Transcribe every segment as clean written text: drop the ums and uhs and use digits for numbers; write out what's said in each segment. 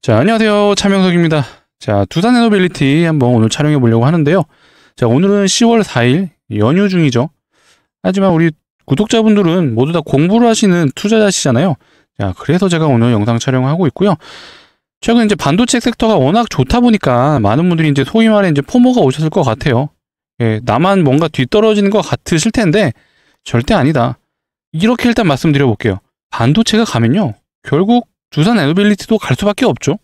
자, 안녕하세요. 차명석입니다. 자, 두산 에너빌리티 한번 오늘 촬영해 보려고 하는데요. 자, 오늘은 10월 4일 연휴 중이죠. 하지만 우리 구독자분들은 모두 다 공부를 하시는 투자자시잖아요. 자, 그래서 제가 오늘 영상 촬영을 하고 있고요. 최근 이제 반도체 섹터가 워낙 좋다 보니까 많은 분들이 이제 소위 말해 이제 포모가 오셨을 것 같아요. 예, 나만 뭔가 뒤떨어지는 것 같으실 텐데 절대 아니다. 이렇게 일단 말씀드려 볼게요. 반도체가 가면요, 결국 두산 에너빌리티도 갈 수밖에 없죠.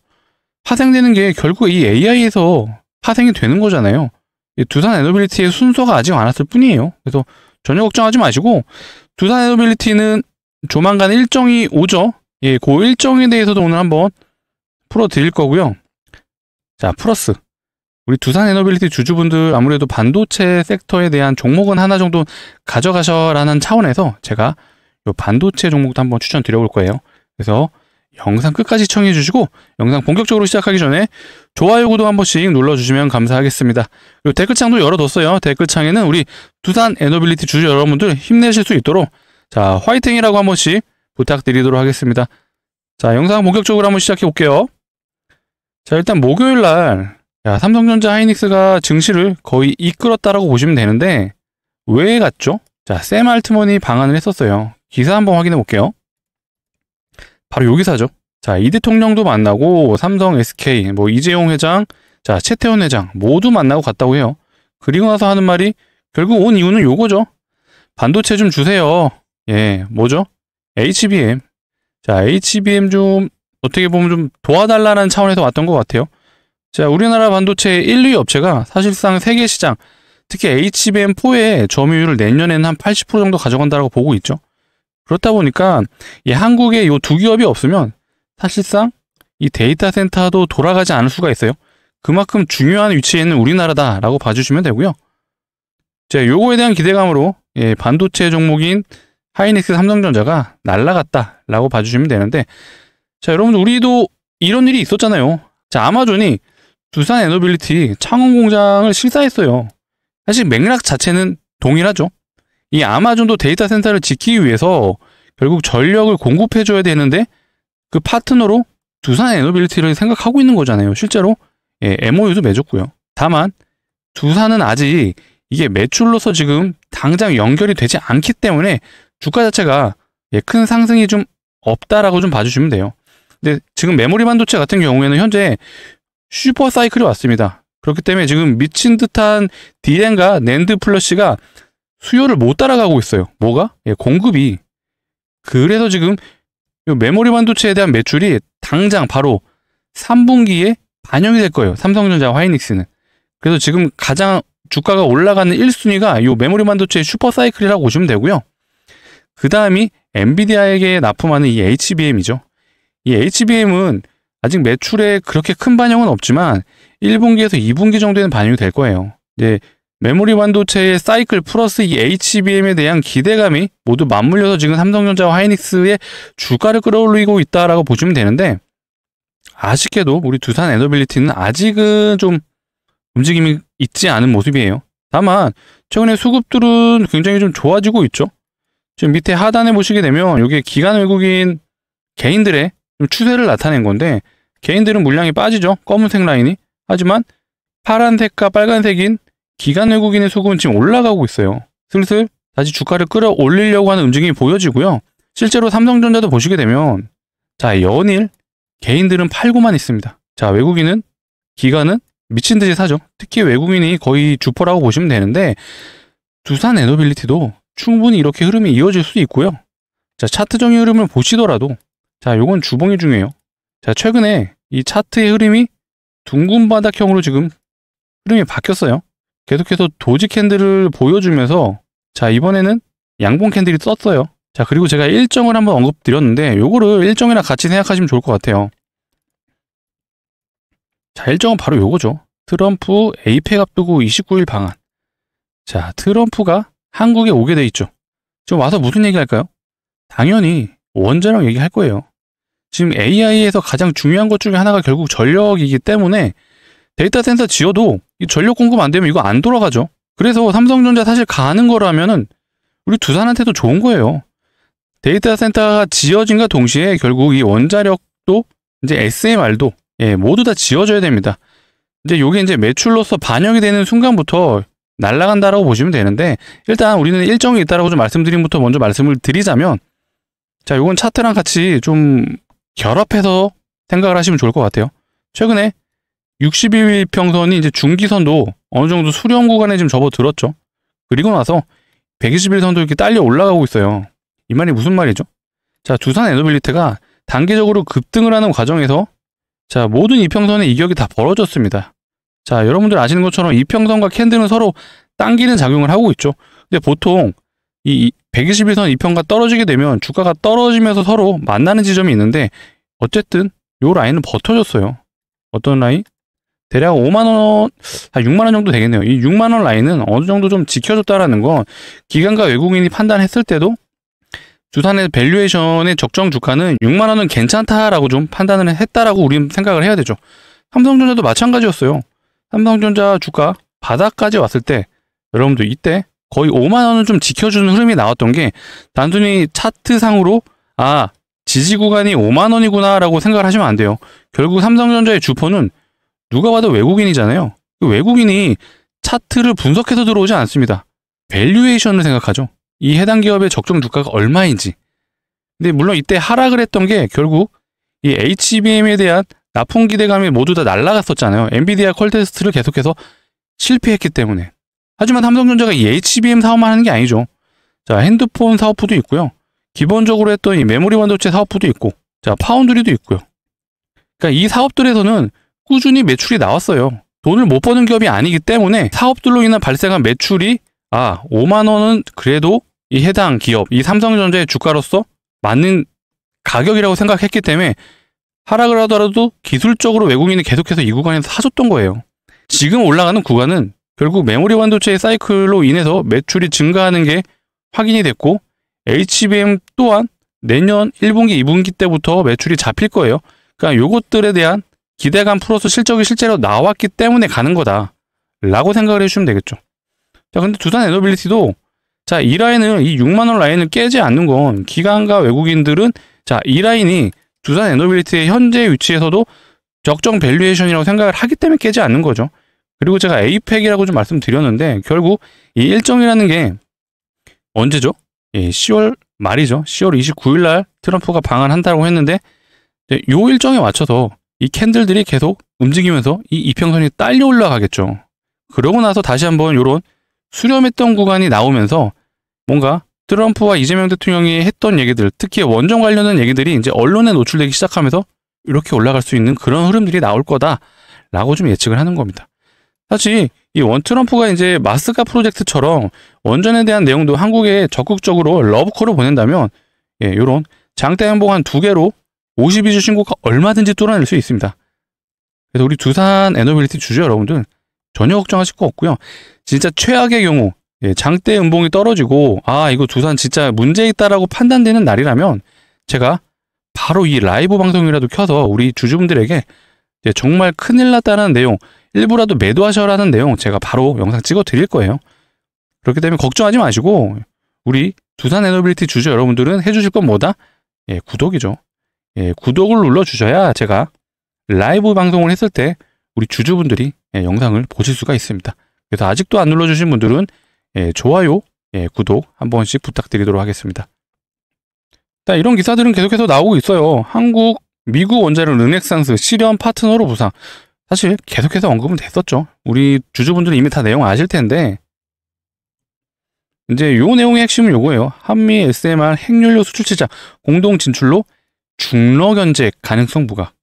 파생되는 게 결국 이 AI에서 파생이 되는 거잖아요. 두산 에너빌리티의 순서가 아직 안 왔을 뿐이에요. 그래서 전혀 걱정하지 마시고, 두산 에너빌리티는 조만간 일정이 오죠. 예, 그 일정에 대해서도 오늘 한번 풀어드릴 거고요. 자, 플러스 우리 두산 에너빌리티 주주분들 아무래도 반도체 섹터에 대한 종목은 하나 정도 가져가셔라는 차원에서 제가 이 반도체 종목도 한번 추천드려 볼 거예요. 그래서 영상 끝까지 시청해 주시고, 영상 본격적으로 시작하기 전에 좋아요, 구독 한 번씩 눌러주시면 감사하겠습니다. 그리고 댓글창도 열어뒀어요. 댓글창에는 우리 두산 에너빌리티 주주 여러분들 힘내실 수 있도록 자, 화이팅이라고 한 번씩 부탁드리도록 하겠습니다. 자, 영상 본격적으로 한번 시작해 볼게요. 자, 일단 목요일날 삼성전자 하이닉스가 증시를 거의 이끌었다라고 보시면 되는데, 왜 갔죠? 자, 샘 알트먼이 방한을 했었어요. 기사 한번 확인해 볼게요. 바로 요 기사죠. 자, 이 대통령도 만나고 삼성, SK, 이재용 회장, 자, 최태원 회장 모두 만나고 갔다고 해요. 그리고 나서 하는 말이 결국 온 이유는 요거죠. 반도체 좀 주세요. 예, 뭐죠? HBM. 자, HBM 좀 어떻게 보면 좀 도와달라는 차원에서 왔던 것 같아요. 자, 우리나라 반도체 1, 2위 업체가 사실상 세계 시장, 특히 HBM4의 점유율을 내년에는 한 80% 정도 가져간다고 보고 있죠. 그렇다 보니까 이 한국에 요 두 기업이 없으면 사실상 이 데이터 센터도 돌아가지 않을 수가 있어요. 그만큼 중요한 위치에 있는 우리나라다라고 봐주시면 되고요. 자, 요거에 대한 기대감으로 반도체 종목인 하이닉스 삼성전자가 날라갔다라고 봐주시면 되는데, 자, 여러분들 우리도 이런 일이 있었잖아요. 자, 아마존이 두산 에너빌리티 창원 공장을 실사했어요. 사실 맥락 자체는 동일하죠. 이 아마존도 데이터 센터를 지키기 위해서 결국 전력을 공급해줘야 되는데 그 파트너로 두산 에너빌리티를 생각하고 있는 거잖아요. 실제로 MOU도 맺었고요. 다만 두산은 아직 이게 매출로서 지금 당장 연결이 되지 않기 때문에 주가 자체가 큰 상승이 좀 없다라고 좀 봐주시면 돼요. 근데 지금 메모리 반도체 같은 경우에는 현재 슈퍼 사이클이 왔습니다. 그렇기 때문에 지금 미친 듯한 D램과 낸드 플러시가 수요를 못 따라가고 있어요. 뭐가? 공급이. 그래서 지금 메모리 반도체에 대한 매출이 당장 바로 3분기에 반영이 될 거예요. 삼성전자, 하이닉스는. 그래서 지금 가장 주가가 올라가는 1순위가 이 메모리 반도체의 슈퍼 사이클이라고 보시면 되고요. 그 다음이 엔비디아에게 납품하는 이 HBM이죠. 이 HBM은 아직 매출에 그렇게 큰 반영은 없지만 1분기에서 2분기 정도에는 반영이 될 거예요. 이제 메모리 반도체의 사이클 플러스 이 HBM에 대한 기대감이 모두 맞물려서 지금 삼성전자와 하이닉스의 주가를 끌어올리고 있다라고 보시면 되는데, 아쉽게도 우리 두산 에너빌리티는 아직은 좀 움직임이 있지 않은 모습이에요. 다만 최근에 수급들은 굉장히 좀 좋아지고 있죠. 지금 밑에 하단에 보시게 되면 이게 기관 외국인 개인들의 좀 추세를 나타낸 건데, 개인들은 물량이 빠지죠. 검은색 라인이. 하지만 파란색과 빨간색인 기관 외국인의 수급은 지금 올라가고 있어요. 슬슬 다시 주가를 끌어올리려고 하는 움직임이 보여지고요. 실제로 삼성전자도 보시게 되면 자, 연일 개인들은 팔고만 있습니다. 자, 외국인은, 기관은 미친 듯이 사죠. 특히 외국인이 거의 주포라고 보시면 되는데, 두산 에너빌리티도 충분히 이렇게 흐름이 이어질 수 있고요. 자, 차트적인 흐름을 보시더라도 자, 요건 주봉이 중요해요. 자, 최근에 이 차트의 흐름이 둥근 바닥형으로 지금 흐름이 바뀌었어요. 계속해서 도지 캔들을 보여주면서 자, 이번에는 양봉 캔들이 떴어요. 자, 그리고 제가 일정을 한번 언급드렸는데 요거를 일정이랑 같이 생각하시면 좋을 것 같아요. 자, 일정은 바로 요거죠. 트럼프 에이펙 앞두고 29일 방한. 자, 트럼프가 한국에 오게 돼 있죠. 지금 와서 무슨 얘기 할까요? 당연히 원자력 얘기할 거예요. 지금 AI에서 가장 중요한 것 중에 하나가 결국 전력이기 때문에 데이터 센터 지어도 이 전력 공급 안 되면 이거 안 돌아가죠. 그래서 삼성전자 사실 가는 거라면은 우리 두산한테도 좋은 거예요. 데이터 센터가 지어진과 동시에 결국 이 원자력도 이제 SMR도 모두 다 지어져야 됩니다. 이제 요게 이제 매출로서 반영이 되는 순간부터 날아간다라고 보시면 되는데, 일단 우리는 일정이 있다라고 좀 말씀드림부터 먼저 말씀을 드리자면, 자, 요건 차트랑 같이 좀 결합해서 생각을 하시면 좋을 것 같아요. 최근에 62일평선이 이제 중기선도 어느 정도 수렴 구간에 지금 접어들었죠. 그리고 나서 121선도 이렇게 딸려 올라가고 있어요. 이 말이 무슨 말이죠? 자, 두산 에너빌리티가 단기적으로 급등을 하는 과정에서 자, 모든 이평선의 이격이 다 벌어졌습니다. 자, 여러분들 아시는 것처럼 이평선과 캔들은 서로 당기는 작용을 하고 있죠. 근데 보통 이 121선 이평가 떨어지게 되면 주가가 떨어지면서 서로 만나는 지점이 있는데, 어쨌든 요 라인은 버텨줬어요. 어떤 라인? 대략 5만원, 한 6만원 정도 되겠네요. 이 6만원 라인은 어느 정도 좀 지켜줬다라는 건 기관과 외국인이 판단했을 때도 두산의 밸류에이션의 적정 주가는 6만원은 괜찮다라고 좀 판단을 했다라고 우리는 생각을 해야 되죠. 삼성전자도 마찬가지였어요. 삼성전자 주가 바닥까지 왔을 때 여러분들 이때 거의 5만원은 좀 지켜주는 흐름이 나왔던 게, 단순히 차트상으로 지지 구간이 5만원이구나 라고 생각을 하시면 안 돼요. 결국 삼성전자의 주포는 누가 봐도 외국인이잖아요. 그 외국인이 차트를 분석해서 들어오지 않습니다. 밸류에이션을 생각하죠. 이 해당 기업의 적정 주가가 얼마인지. 근데 물론 이때 하락을 했던 게 결국 이 HBM에 대한 납품 기대감이 모두 다 날아갔었잖아요. 엔비디아 컬 테스트를 계속해서 실패했기 때문에. 하지만 삼성전자가 이 HBM 사업만 하는 게 아니죠. 자, 핸드폰 사업부도 있고요. 기본적으로 했던 이 메모리 반도체 사업부도 있고, 자, 파운드리도 있고요. 그러니까 이 사업들에서는 꾸준히 매출이 나왔어요. 돈을 못 버는 기업이 아니기 때문에 사업들로 인한 발생한 매출이 5만원은 그래도 이 해당 기업, 이 삼성전자의 주가로서 맞는 가격이라고 생각했기 때문에 하락을 하더라도 기술적으로 외국인이 계속해서 이 구간에서 사줬던 거예요. 지금 올라가는 구간은 결국 메모리 반도체의 사이클로 인해서 매출이 증가하는 게 확인이 됐고, HBM 또한 내년 1분기, 2분기 때부터 매출이 잡힐 거예요. 그러니까 요것들에 대한 기대감 플러스 실적이 실제로 나왔기 때문에 가는 거다 라고 생각을 해주시면 되겠죠. 자, 근데 두산 에너빌리티도 자, 이 라인을, 이 6만원 라인을 깨지 않는 건 기관과 외국인들은 자, 이 라인이 두산 에너빌리티의 현재 위치에서도 적정 밸류에이션이라고 생각을 하기 때문에 깨지 않는 거죠. 그리고 제가 에이펙이라고 좀 말씀드렸는데, 결국 이 일정이라는 게 언제죠? 10월 말이죠. 10월 29일 날 트럼프가 방한한다고 했는데, 요 일정에 맞춰서 이 캔들들이 계속 움직이면서 이 이평선이 딸려 올라가겠죠. 그러고 나서 다시 한번 요런 수렴했던 구간이 나오면서 뭔가 트럼프와 이재명 대통령이 했던 얘기들, 특히 원전 관련된 얘기들이 이제 언론에 노출되기 시작하면서 이렇게 올라갈 수 있는 그런 흐름들이 나올 거다라고 좀 예측을 하는 겁니다. 사실 이 트럼프가 이제 마스가 프로젝트처럼 원전에 대한 내용도 한국에 적극적으로 러브콜을 보낸다면 요런 장대 연봉 한 2개로 52주 신고가 얼마든지 뚫어낼 수 있습니다. 그래서 우리 두산 에너빌리티 주주 여러분들 전혀 걱정하실 거 없고요. 진짜 최악의 경우 장대 연봉이 떨어지고 이거 두산 진짜 문제 있다라고 판단되는 날이라면 제가 바로 이 라이브 방송이라도 켜서 우리 주주분들에게 정말 큰일 났다는 내용, 일부라도 매도하셔라는 내용 제가 바로 영상 찍어 드릴 거예요. 그렇기 때문에 걱정하지 마시고 우리 두산 에너빌리티 주주 여러분들은 해주실 건 뭐다? 구독이죠. 구독을 눌러주셔야 제가 라이브 방송을 했을 때 우리 주주분들이 영상을 보실 수가 있습니다. 그래서 아직도 안 눌러주신 분들은 좋아요, 구독 한 번씩 부탁드리도록 하겠습니다. 자, 이런 기사들은 계속해서 나오고 있어요. 한국, 미국 원자력 르넥상스 실현 파트너로 부상. 사실 계속해서 언급은 됐었죠. 우리 주주분들은 이미 다 내용 아실 텐데, 이제 요 내용의 핵심은 요거예요. 한미 SMR 핵연료 수출 시장 공동 진출로 중러 견제 가능성 부각.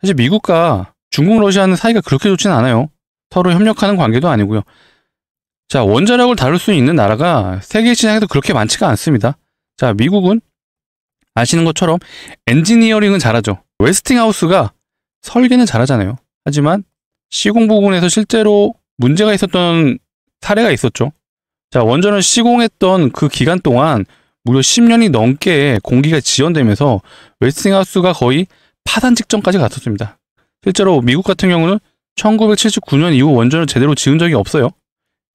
사실 미국과 중국, 러시아는 사이가 그렇게 좋지는 않아요. 서로 협력하는 관계도 아니고요. 자, 원자력을 다룰 수 있는 나라가 세계 시장에도 그렇게 많지가 않습니다. 자, 미국은 아시는 것처럼 엔지니어링은 잘하죠. 웨스팅하우스가 설계는 잘하잖아요. 하지만 시공 부분에서 실제로 문제가 있었던 사례가 있었죠. 자, 원전을 시공했던 그 기간 동안 무려 10년이 넘게 공기가 지연되면서 웨스팅하우스가 거의 파산 직전까지 갔었습니다. 실제로 미국 같은 경우는 1979년 이후 원전을 제대로 지은 적이 없어요.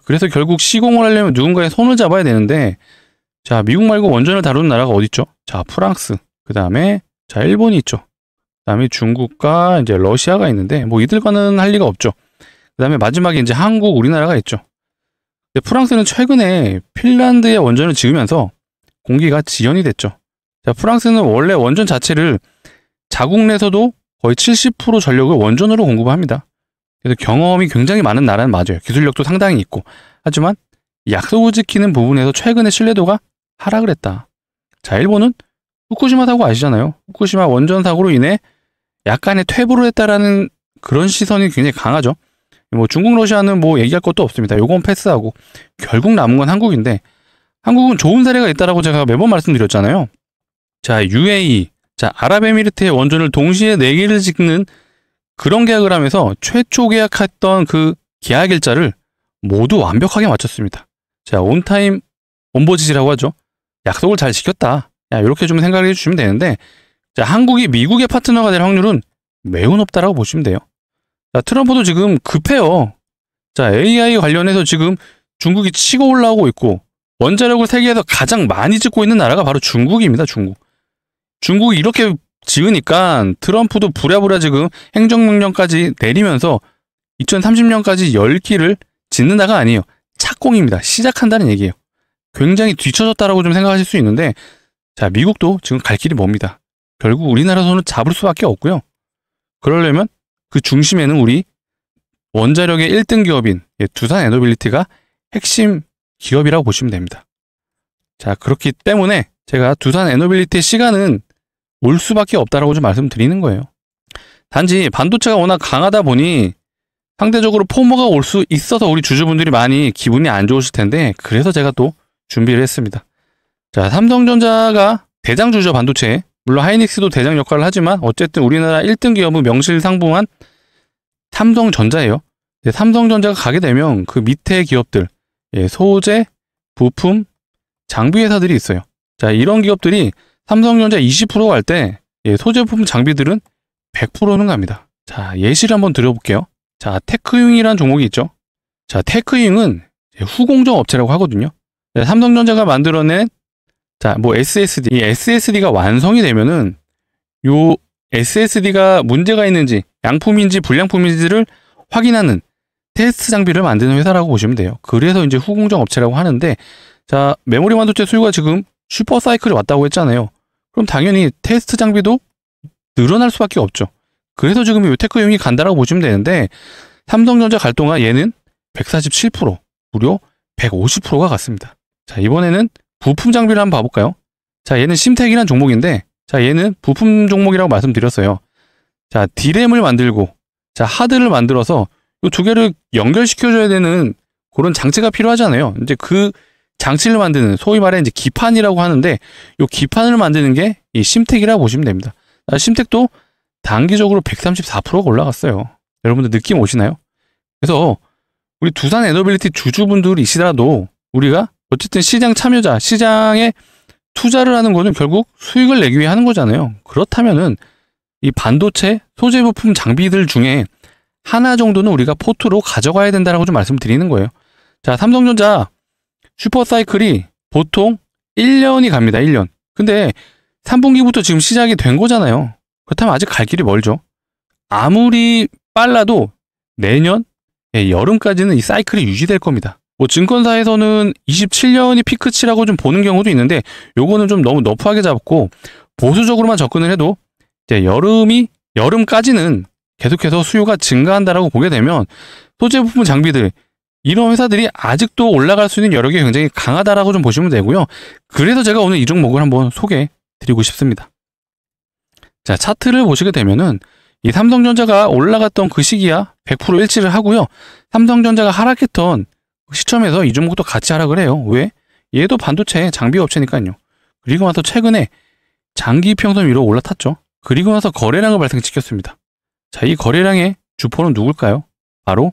그래서 결국 시공을 하려면 누군가의 손을 잡아야 되는데, 자, 미국 말고 원전을 다루는 나라가 어디 있죠? 자, 프랑스, 그 다음에 자, 일본이 있죠. 그다음에 중국과 이제 러시아가 있는데 뭐 이들과는 할 리가 없죠. 그다음에 마지막에 이제 한국, 우리나라가 있죠. 근데 프랑스는 최근에 핀란드의 원전을 지으면서 공기가 지연이 됐죠. 자, 프랑스는 원래 원전 자체를 자국 내에서도 거의 70% 전력을 원전으로 공급합니다. 그래서 경험이 굉장히 많은 나라는 맞아요. 기술력도 상당히 있고. 하지만 약속을 지키는 부분에서 최근에 신뢰도가 하락을 했다. 자, 일본은 후쿠시마 사고 아시잖아요. 후쿠시마 원전 사고로 인해 약간의 퇴보를 했다라는 그런 시선이 굉장히 강하죠. 뭐 중국, 러시아는 뭐 얘기할 것도 없습니다. 요건 패스하고 결국 남은 건 한국인데, 한국은 좋은 사례가 있다라고 제가 매번 말씀드렸잖아요. 자, UAE, 자, 아랍에미리트의 원전을 동시에 4개를 짓는 그런 계약을 하면서 최초 계약했던 그 계약 일자를 모두 완벽하게 마쳤습니다. 자, 온타임 온버짓이라고 하죠. 약속을 잘 지켰다. 야, 이렇게 좀 생각해 주시면 되는데, 자, 한국이 미국의 파트너가 될 확률은 매우 높다라고 보시면 돼요. 자, 트럼프도 지금 급해요. 자, AI 관련해서 지금 중국이 치고 올라오고 있고, 원자력을 세계에서 가장 많이 짓고 있는 나라가 바로 중국입니다, 중국. 중국이 이렇게 지으니까 트럼프도 부랴부랴 지금 행정명령까지 내리면서 2030년까지 10기를 짓는다가 아니에요. 착공입니다. 시작한다는 얘기예요. 굉장히 뒤처졌다라고 좀 생각하실 수 있는데, 자, 미국도 지금 갈 길이 멉니다. 결국 우리나라 손을 잡을 수밖에 없고요. 그러려면 그 중심에는 우리 원자력의 1등 기업인 두산 에너빌리티가 핵심 기업이라고 보시면 됩니다. 자, 그렇기 때문에 제가 두산 에너빌리티의 시간은 올 수밖에 없다라고 좀 말씀드리는 거예요. 단지 반도체가 워낙 강하다 보니 상대적으로 포모가 올 수 있어서 우리 주주분들이 많이 기분이 안 좋으실 텐데, 그래서 제가 또 준비를 했습니다. 자, 삼성전자가 대장주죠, 반도체. 물론 하이닉스도 대장 역할을 하지만 어쨌든 우리나라 1등 기업은 명실상부한 삼성전자예요. 삼성전자가 가게 되면 그 밑에 기업들, 소재, 부품, 장비 회사들이 있어요. 자, 이런 기업들이 삼성전자 20% 갈 때 소재, 부품, 장비들은 100%는 갑니다. 자, 예시를 한번 드려볼게요. 자, 테크융이라는 종목이 있죠. 자, 테크융은 후공정 업체라고 하거든요. 삼성전자가 만들어낸 자, 뭐 SSD, 이 SSD가 완성이 되면은 요 SSD가 문제가 있는지 양품인지 불량품인지를 확인하는 테스트 장비를 만드는 회사라고 보시면 돼요. 그래서 이제 후공정 업체라고 하는데, 자, 메모리 반도체 수요가 지금 슈퍼 사이클이 왔다고 했잖아요. 그럼 당연히 테스트 장비도 늘어날 수밖에 없죠. 그래서 지금 이 테크용이 간다라고 보시면 되는데, 삼성전자 갈 동안 얘는 147%, 무려 150%가 갔습니다. 자, 이번에는 부품 장비를 한번 봐볼까요? 자, 얘는 심텍이라는 종목인데, 자, 얘는 부품 종목이라고 말씀드렸어요. 자, D램을 만들고, 자, 하드를 만들어서 이 두 개를 연결시켜줘야 되는 그런 장치가 필요하잖아요. 이제 그 장치를 만드는, 소위 말해 이제 기판이라고 하는데, 이 기판을 만드는 게 이 심텍이라고 보시면 됩니다. 자, 심텍도 단기적으로 134%가 올라갔어요. 여러분들 느낌 오시나요? 그래서 우리 두산 에너빌리티 주주분들이시라도 우리가 어쨌든 시장 참여자, 시장에 투자를 하는 거는 결국 수익을 내기 위해 하는 거잖아요. 그렇다면은 이 반도체, 소재 부품 장비들 중에 하나 정도는 우리가 포트로 가져가야 된다라고 좀 말씀드리는 거예요. 자, 삼성전자 슈퍼사이클이 보통 1년이 갑니다. 1년. 근데 3분기부터 지금 시작이 된 거잖아요. 그렇다면 아직 갈 길이 멀죠. 아무리 빨라도 내년 여름까지는 이 사이클이 유지될 겁니다. 뭐 증권사에서는 27년이 피크치라고 좀 보는 경우도 있는데, 요거는 좀 너무 너프하게 잡고 보수적으로만 접근을 해도 이제 여름까지는 계속해서 수요가 증가한다라고 보게 되면 소재 부품 장비들, 이런 회사들이 아직도 올라갈 수 있는 여력이 굉장히 강하다라고 좀 보시면 되고요. 그래서 제가 오늘 이 종목을 한번 소개해 드리고 싶습니다. 자, 차트를 보시게 되면은 이 삼성전자가 올라갔던 그 시기야 100% 일치를 하고요. 삼성전자가 하락했던 시점에서 이 종목도 같이 하락을 해요. 왜? 얘도 반도체 장비 업체니까요. 그리고 나서 최근에 장기 평선 위로 올라탔죠. 그리고 나서 거래량을 발생시켰습니다. 자, 이 거래량의 주포는 누굴까요? 바로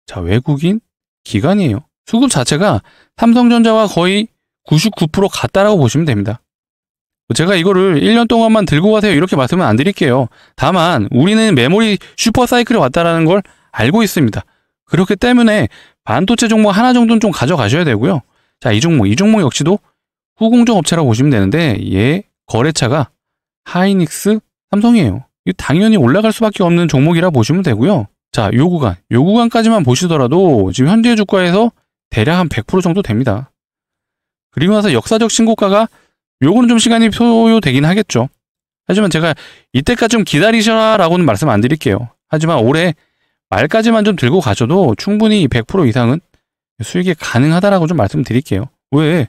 자, 외국인 기관이에요. 수급 자체가 삼성전자와 거의 99% 같다라고 보시면 됩니다. 제가 이거를 1년 동안만 들고 가세요 이렇게 말씀은 안 드릴게요. 다만 우리는 메모리 슈퍼사이클이 왔다라는 걸 알고 있습니다. 그렇기 때문에 반도체 종목 하나 정도는 좀 가져가셔야 되고요. 자, 이 종목 역시도 후공정 업체라고 보시면 되는데, 얘 거래차가 하이닉스, 삼성이에요. 이 당연히 올라갈 수밖에 없는 종목이라 보시면 되고요. 자, 요 구간까지만 보시더라도 지금 현재 주가에서 대략 한 100% 정도 됩니다. 그리고 나서 역사적 신고가가 요거는 좀 시간이 소요되긴 하겠죠. 하지만 제가 이때까지 좀 기다리셔라라고는 말씀 안 드릴게요. 하지만 올해 말까지만 좀 들고 가셔도 충분히 100% 이상은 수익이 가능하다라고 좀 말씀드릴게요. 왜?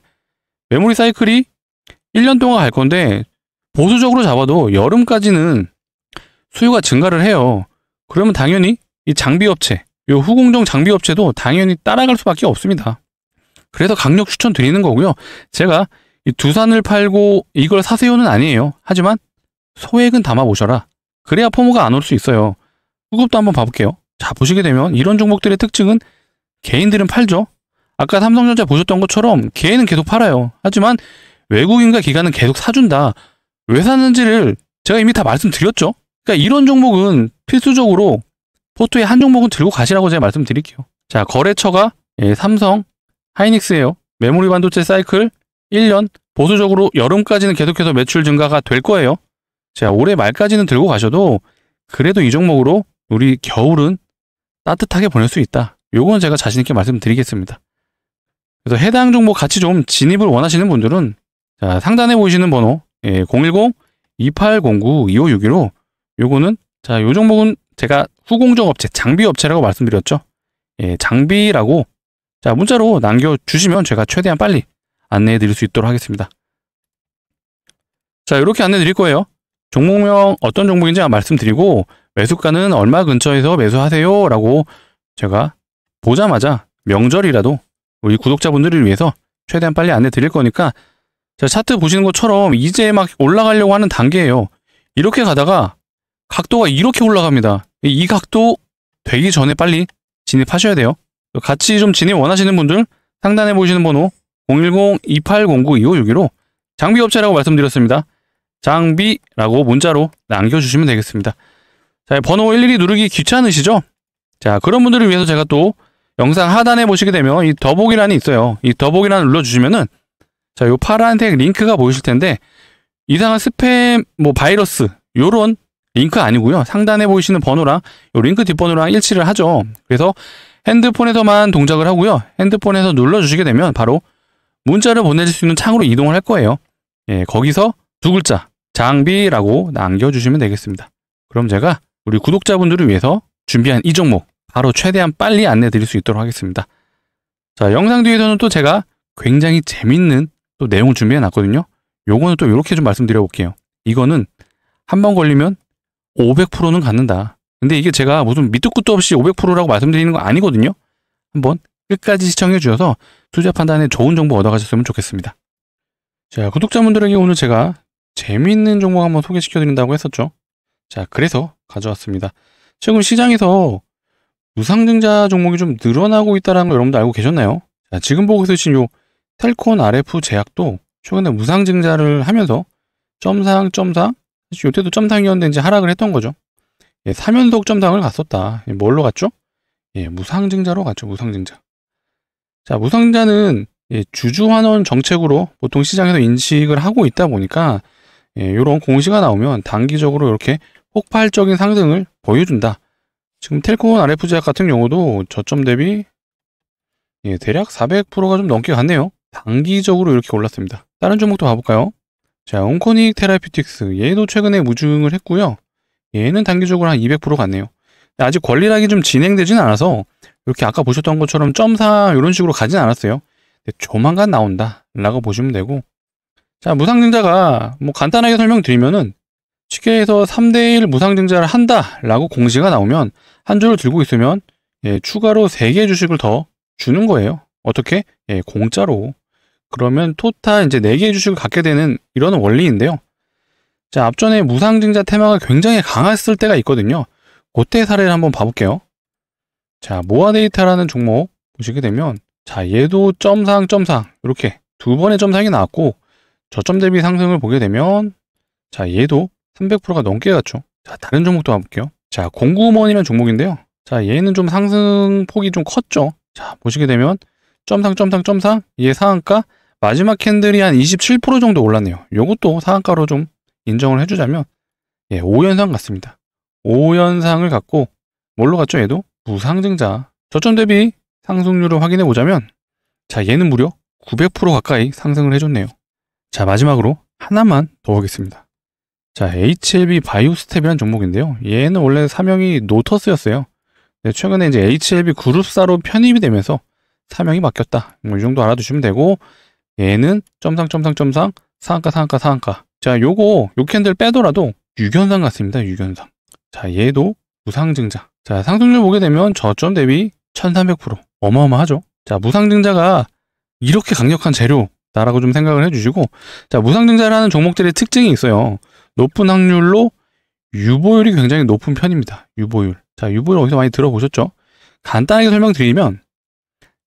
메모리 사이클이 1년 동안 갈 건데 보수적으로 잡아도 여름까지는 수요가 증가를 해요. 그러면 당연히 이 장비업체, 요 후공정 장비업체도 당연히 따라갈 수밖에 없습니다. 그래서 강력 추천 드리는 거고요. 제가 이 두산을 팔고 이걸 사세요는 아니에요. 하지만 소액은 담아보셔라. 그래야 포모가 안 올 수 있어요. 수급도 한번 봐볼게요. 자, 보시게 되면 이런 종목들의 특징은 개인들은 팔죠. 아까 삼성전자 보셨던 것처럼 개인은 계속 팔아요. 하지만 외국인과 기관은 계속 사준다. 왜 사는지를 제가 이미 다 말씀드렸죠. 그러니까 이런 종목은 필수적으로 포트에 한 종목은 들고 가시라고 제가 말씀드릴게요. 자, 거래처가 삼성, 하이닉스예요. 메모리 반도체 사이클 1년, 보수적으로 여름까지는 계속해서 매출 증가가 될 거예요. 자, 올해 말까지는 들고 가셔도 그래도 이 종목으로 우리 겨울은 따뜻하게 보낼 수 있다. 요건 제가 자신있게 말씀드리겠습니다. 그래서 해당 종목 같이 좀 진입을 원하시는 분들은 자, 상단에 보이시는 번호 010-2809-2561로 요거는 자, 요 종목은 제가 후공정 업체, 장비 업체라고 말씀드렸죠. 장비라고 자, 문자로 남겨주시면 제가 최대한 빨리 안내해 드릴 수 있도록 하겠습니다. 자, 이렇게 안내 드릴 거예요. 종목명 어떤 종목인지 말씀드리고 매수가는 얼마 근처에서 매수하세요 라고 제가 보자마자 명절이라도 우리 구독자분들을 위해서 최대한 빨리 안내 드릴 거니까 자, 차트 보시는 것처럼 이제 막 올라가려고 하는 단계예요. 이렇게 가다가 각도가 이렇게 올라갑니다. 이 각도 되기 전에 빨리 진입하셔야 돼요. 같이 좀 진입 원하시는 분들 상단에 보이시는 번호 010-2809-2561로 장비업체라고 말씀드렸습니다. 장비라고 문자로 남겨주시면 되겠습니다. 자, 번호 일일이 누르기 귀찮으시죠? 자, 그런 분들을 위해서 제가 또 영상 하단에 보시게 되면 이 더보기란이 있어요. 이 더보기란을 눌러주시면은 자, 요 파란색 링크가 보이실 텐데 이상한 스팸, 바이러스 요런 링크 아니고요. 상단에 보이시는 번호랑 요 링크 뒷번호랑 일치를 하죠. 그래서 핸드폰에서만 동작을 하고요. 핸드폰에서 눌러주시게 되면 바로 문자를 보내실 수 있는 창으로 이동을 할 거예요. 거기서 두 글자 장비라고 남겨주시면 되겠습니다. 그럼 제가 우리 구독자분들을 위해서 준비한 이 종목 바로 최대한 빨리 안내 드릴 수 있도록 하겠습니다. 자, 영상 뒤에서는 또 제가 굉장히 재밌는 또 내용을 준비해 놨거든요. 요거는 또 이렇게 좀 말씀드려 볼게요. 이거는 한번 걸리면 500%는 갖는다. 근데 이게 제가 무슨 밑도 끝도 없이 500%라고 말씀드리는 거 아니거든요. 한번 끝까지 시청해 주셔서 투자 판단에 좋은 정보 얻어가셨으면 좋겠습니다. 자, 구독자분들에게 오늘 제가 재미있는 종목 한번 소개시켜 드린다고 했었죠. 자, 그래서 가져왔습니다. 최근 시장에서 무상증자 종목이 좀 늘어나고 있다는 거 여러분들 알고 계셨나요? 자, 지금 보고 계신 요 텔콘 RF 제약도 최근에 무상증자를 하면서 점상 사실 요때도 점상이었는데 이제 하락을 했던 거죠. 3연속 점상을 갔었다. 뭘로 갔죠? 무상증자로 갔죠. 무상증자. 자, 무상증자는 주주환원 정책으로 보통 시장에서 인식을 하고 있다 보니까 이런 공시가 나오면 단기적으로 이렇게 폭발적인 상승을 보여준다. 지금 텔콘 RF제약 같은 경우도 저점 대비 대략 400%가 좀 넘게 갔네요. 단기적으로 이렇게 올랐습니다. 다른 종목도 봐볼까요? 자, 온코닉 테라피틱스 얘도 최근에 무증을 했고요. 얘는 단기적으로 한 200% 갔네요. 아직 권리락이 좀 진행되진 않아서 이렇게 아까 보셨던 것처럼 점사 이런 식으로 가진 않았어요. 근데 조만간 나온다 라고 보시면 되고, 자, 무상증자가 간단하게 설명드리면은 쉽게 해서 3대1 무상증자를 한다 라고 공시가 나오면 한 주를 들고 있으면 추가로 3개의 주식을 더 주는 거예요. 어떻게? 공짜로. 그러면 토탈 이제 4개의 주식을 갖게 되는 이런 원리인데요. 자, 앞전에 무상증자 테마가 굉장히 강했을 때가 있거든요. 그때 사례를 한번 봐볼게요. 자, 모아데이터라는 종목 보시게 되면 자, 얘도 점상 이렇게 두 번의 점상이 나왔고 저점 대비 상승을 보게 되면 자, 얘도 300%가 넘게 갔죠. 자, 다른 종목도 봐볼게요. 자, 공구먼이라는 종목인데요. 자, 얘는 좀 상승폭이 좀 컸죠. 자, 보시게 되면 점상 얘 상한가 마지막 캔들이 한 27% 정도 올랐네요. 요것도 상한가로 좀 인정을 해주자면 예, 5연상 같습니다. 5연상을 갖고 뭘로 갔죠? 얘도 무상증자. 저점 대비 상승률을 확인해 보자면 자, 얘는 무려 900% 가까이 상승을 해줬네요. 자, 마지막으로 하나만 더 보겠습니다. 자, HLB 바이오스텝이라는 종목인데요. 얘는 원래 사명이 노터스였어요. 최근에 이제 HLB 그룹사로 편입이 되면서 사명이 바뀌었다. 뭐 이 정도 알아두시면 되고, 얘는 점상 상한가. 자, 요 캔들 빼더라도 유견상 같습니다. 유견상. 자, 얘도 무상증자. 자, 상승률 보게 되면 저점 대비 1300%. 어마어마하죠. 자, 무상증자가 이렇게 강력한 재료다라고 좀 생각을 해주시고, 자, 무상증자라는 종목들의 특징이 있어요. 높은 확률로 유보율이 굉장히 높은 편입니다. 유보율. 자, 유보율 어디서 많이 들어보셨죠? 간단하게 설명드리면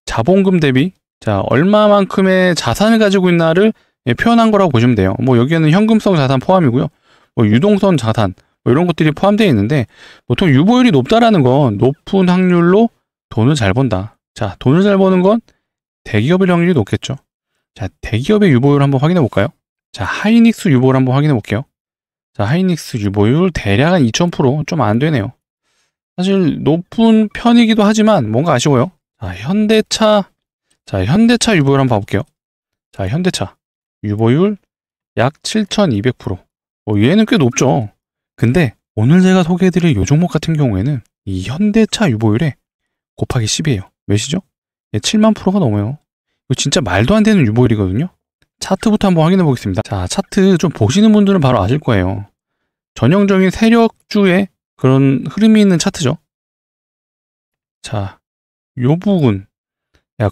자본금 대비 자, 얼마만큼의 자산을 가지고 있나를 표현한 거라고 보시면 돼요. 뭐 여기에는 현금성 자산 포함이고요. 뭐 유동성 자산 뭐 이런 것들이 포함되어 있는데 보통 유보율이 높다라는 건 높은 확률로 돈을 잘 번다. 자, 돈을 잘 버는 건 대기업의 확률이 높겠죠. 자, 대기업의 유보율 한번 확인해 볼까요? 자, 하이닉스 유보율 한번 확인해 볼게요. 자, 하이닉스 유보율 대략 한 2000%, 좀 안 되네요. 사실 높은 편이기도 하지만 뭔가 아쉬워요. 자, 현대차 유보율 한번 봐볼게요. 자, 현대차 유보율 약 7200%. 얘는 꽤 높죠. 근데 오늘 제가 소개해드릴 이 종목 같은 경우에는 이 현대차 유보율에 곱하기 10이에요. 몇이죠? 7만 %가 넘어요. 이거 진짜 말도 안 되는 유보율이거든요. 차트부터 한번 확인해 보겠습니다. 자, 차트 좀 보시는 분들은 바로 아실 거예요. 전형적인 세력주의 그런 흐름이 있는 차트죠. 자, 요 부분.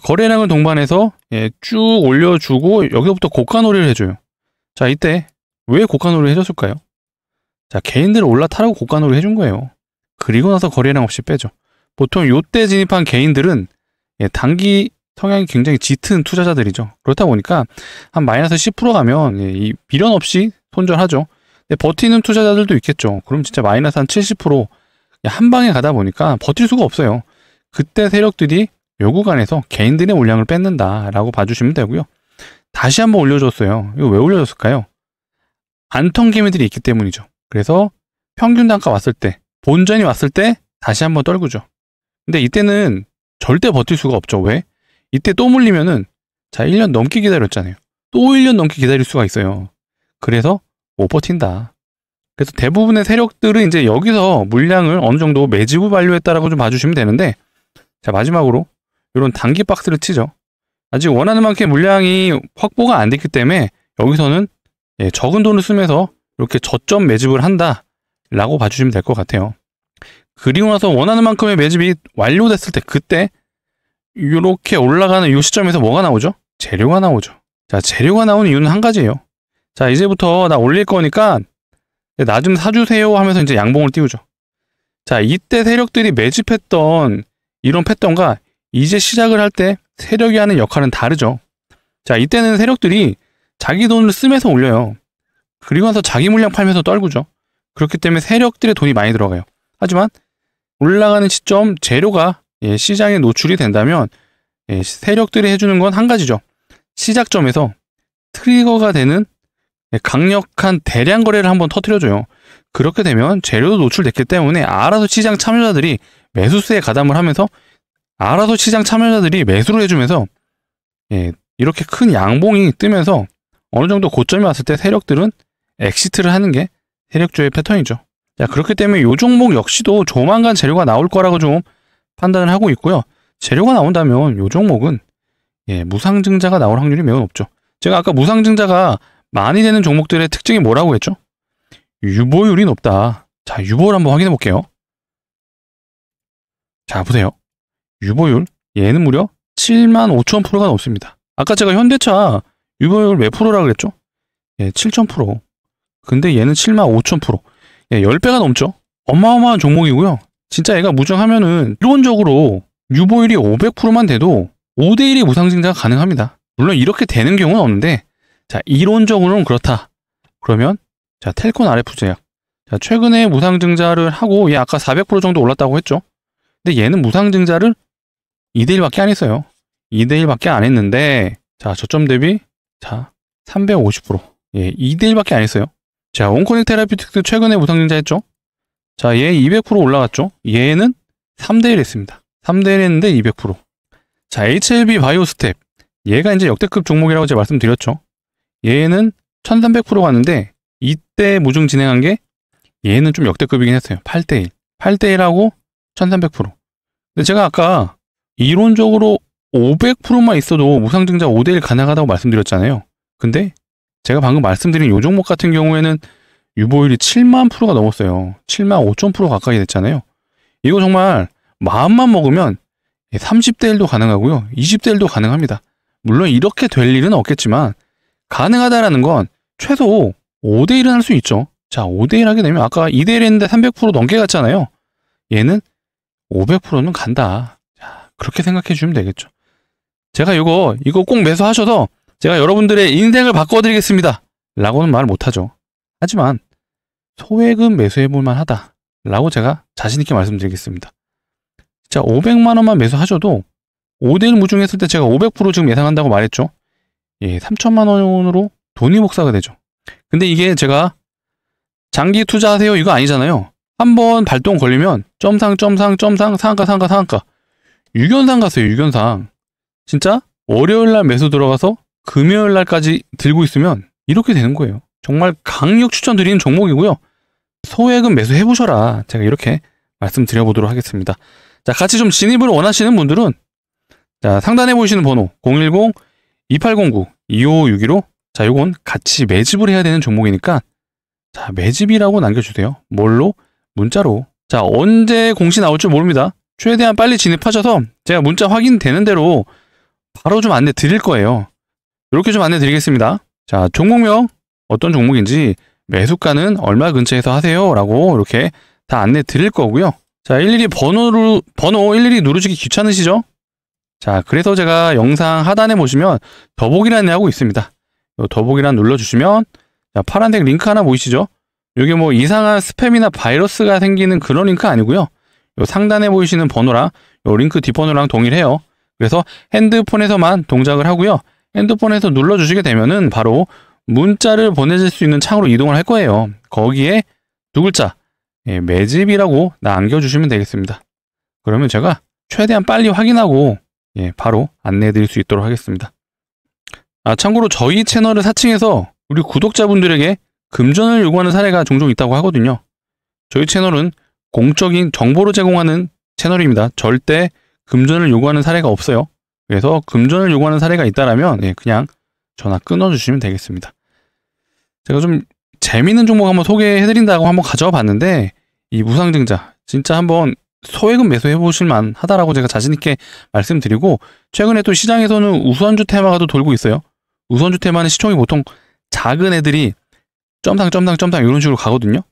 거래량을 동반해서 쭉 올려주고 여기서부터 고가놀이를 해줘요. 자, 이때 왜 고가놀이를 해줬을까요? 자, 개인들을 올라타라고 고가놀이 해준 거예요. 그리고 나서 거래량 없이 빼죠. 보통 요때 진입한 개인들은 단기 성향이 굉장히 짙은 투자자들이죠. 그렇다 보니까 한 마이너스 10% 가면 이 미련 없이 손절하죠. 근데 버티는 투자자들도 있겠죠. 그럼 진짜 마이너스 한 70% 한 방에 가다 보니까 버틸 수가 없어요. 그때 세력들이 요 구간에서 개인들의 물량을 뺏는다라고 봐주시면 되고요. 다시 한번 올려줬어요. 이거 왜 올려줬을까요? 안턴 개미들이 있기 때문이죠. 그래서 평균 단가 왔을 때, 본전이 왔을 때 다시 한번 떨구죠. 근데 이때는 절대 버틸 수가 없죠. 왜? 이때 또 물리면은 자, 1년 넘게 기다렸잖아요. 또 1년 넘게 기다릴 수가 있어요. 그래서 못 버틴다. 그래서 대부분의 세력들은 이제 여기서 물량을 어느 정도 매집을 완료했다라고 좀 봐주시면 되는데, 자, 마지막으로 이런 단기 박스를 치죠. 아직 원하는 만큼 물량이 확보가 안 됐기 때문에 여기서는 적은 돈을 쓰면서 이렇게 저점 매집을 한다라고 봐주시면 될 것 같아요. 그리고 나서 원하는 만큼의 매집이 완료됐을 때 그때 이렇게 올라가는 이 시점에서 뭐가 나오죠? 재료가 나오죠. 자, 재료가 나오는 이유는 한 가지예요. 자, 이제부터 나 올릴 거니까 나 좀 사주세요 하면서 이제 양봉을 띄우죠. 자, 이때 세력들이 매집했던 이런 패턴과 이제 시작을 할 때 세력이 하는 역할은 다르죠. 자, 이때는 세력들이 자기 돈을 쓰면서 올려요. 그리고 나서 자기 물량 팔면서 떨구죠. 그렇기 때문에 세력들의 돈이 많이 들어가요. 하지만 올라가는 시점 재료가 시장에 노출이 된다면 세력들이 해주는 건 한 가지죠. 시작점에서 트리거가 되는 강력한 대량 거래를 한번 터뜨려줘요. 그렇게 되면 재료도 노출됐기 때문에 알아서 시장 참여자들이 매수세에 가담을 하면서 알아서 시장 참여자들이 매수를 해주면서 이렇게 큰 양봉이 뜨면서 어느 정도 고점이 왔을 때 세력들은 엑시트를 하는 게 세력주의 패턴이죠. 자, 그렇기 때문에 이 종목 역시도 조만간 재료가 나올 거라고 좀 판단을 하고 있고요. 재료가 나온다면 이 종목은 무상증자가 나올 확률이 매우 높죠. 제가 아까 무상증자가 많이 되는 종목들의 특징이 뭐라고 했죠? 유보율이 높다. 자, 유보율 한번 확인해 볼게요. 자, 보세요. 유보율 얘는 무려 75,000%가 넘습니다. 아까 제가 현대차 유보율 몇 프로라고 그랬죠? 7,000%. 근데 얘는 75,000%. 10배가 넘죠? 어마어마한 종목이고요. 진짜 얘가 무증하면은 이론적으로 유보율이 500%만 돼도 5대1의 무상증자가 가능합니다. 물론 이렇게 되는 경우는 없는데, 자, 이론적으로는 그렇다. 그러면, 자, 텔콘 RF제약. 자, 최근에 무상증자를 하고, 얘 아까 400% 정도 올랐다고 했죠? 근데 얘는 무상증자를 2대1밖에 안 했어요. 2대1밖에 안 했는데, 자, 저점 대비, 자, 350%. 2대1밖에 안 했어요. 자, 온코닉 테라피틱스 최근에 무상증자 했죠? 자, 얘 200% 올라갔죠? 얘는 3대1 했습니다. 3대1 했는데 200%. 자, HLB 바이오스텝. 얘가 이제 역대급 종목이라고 제가 말씀드렸죠? 얘는 1300% 갔는데, 이때 무중 진행한 게 얘는 좀 역대급이긴 했어요. 8대1. 8대1하고 1300%. 근데 제가 아까 이론적으로 500%만 있어도 무상증자 5대1 가능하다고 말씀드렸잖아요. 근데 제가 방금 말씀드린 요 종목 같은 경우에는 유보율이 7만 프로가 넘었어요. 7만 5천 프로 가까이 됐잖아요. 이거 정말 마음만 먹으면 30대1도 가능하고요. 20대1도 가능합니다. 물론 이렇게 될 일은 없겠지만 가능하다라는 건 최소 5대1은 할 수 있죠. 자, 5대1 하게 되면 아까 2대1 했는데 300% 넘게 갔잖아요. 얘는 500%는 간다. 자, 그렇게 생각해 주시면 되겠죠. 제가 이거 꼭 매수하셔서 제가 여러분들의 인생을 바꿔드리겠습니다. 라고는 말 못하죠. 하지만 소액은 매수해볼만 하다. 라고 제가 자신있게 말씀드리겠습니다. 자, 500만원만 매수하셔도 5대1 무중했을 때 제가 500% 지금 예상한다고 말했죠. 예, 3천만원으로 돈이 복사가 되죠. 근데 이게 제가 장기 투자하세요 이거 아니잖아요. 한번 발동 걸리면 점상 상한가 유견상 갔어요. 유견상. 진짜 월요일날 매수 들어가서 금요일날까지 들고 있으면 이렇게 되는 거예요. 정말 강력 추천드리는 종목이고요. 소액은 매수해보셔라. 제가 이렇게 말씀드려보도록 하겠습니다. 자, 같이 좀 진입을 원하시는 분들은 자, 상단에 보이시는 번호 010-2809-2561로 자, 요건 같이 매집을 해야 되는 종목이니까 자, 매집이라고 남겨주세요. 뭘로? 문자로. 자, 언제 공시 나올 줄 모릅니다. 최대한 빨리 진입하셔서 제가 문자 확인되는 대로 바로 좀 안내 드릴 거예요. 이렇게 좀 안내 드리겠습니다. 자, 종목명 어떤 종목인지 매수가는 얼마 근처에서 하세요 라고 이렇게 다 안내 드릴 거고요. 자, 일일이 번호 일일이 누르시기 귀찮으시죠? 자, 그래서 제가 영상 하단에 보시면 더보기란 하고 있습니다. 요 더보기란 눌러주시면 자, 파란색 링크 하나 보이시죠? 이게 뭐 이상한 스팸이나 바이러스가 생기는 그런 링크 아니고요. 요 상단에 보이시는 번호랑 요 링크 뒷번호랑 동일해요. 그래서 핸드폰에서만 동작을 하고요. 핸드폰에서 눌러주시게 되면은 바로 문자를 보내실 수 있는 창으로 이동을 할 거예요. 거기에 두 글자 매집이라고 남겨주시면 되겠습니다. 그러면 제가 최대한 빨리 확인하고 바로 안내해 드릴 수 있도록 하겠습니다. 아, 참고로 저희 채널을 사칭해서 우리 구독자분들에게 금전을 요구하는 사례가 종종 있다고 하거든요. 저희 채널은 공적인 정보를 제공하는 채널입니다. 절대 금전을 요구하는 사례가 없어요. 그래서 금전을 요구하는 사례가 있다라면 그냥 전화 끊어주시면 되겠습니다. 제가 좀 재미있는 종목 한번 소개해드린다고 한번 가져와 봤는데 이 무상증자 진짜 한번 소액은 매수해보실만 하다라고 제가 자신있게 말씀드리고 최근에 또 시장에서는 우선주 테마가 또 돌고 있어요. 우선주 테마는 시총이 보통 작은 애들이 점상 이런 식으로 가거든요.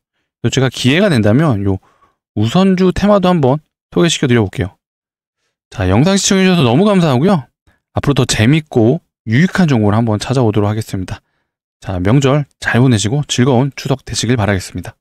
그래서 제가 기회가 된다면 요 우선주 테마도 한번 소개시켜 드려볼게요. 자, 영상 시청해주셔서 너무 감사하고요. 앞으로 더 재밌고 유익한 정보를 한번 찾아오도록 하겠습니다. 자, 명절 잘 보내시고 즐거운 추석 되시길 바라겠습니다.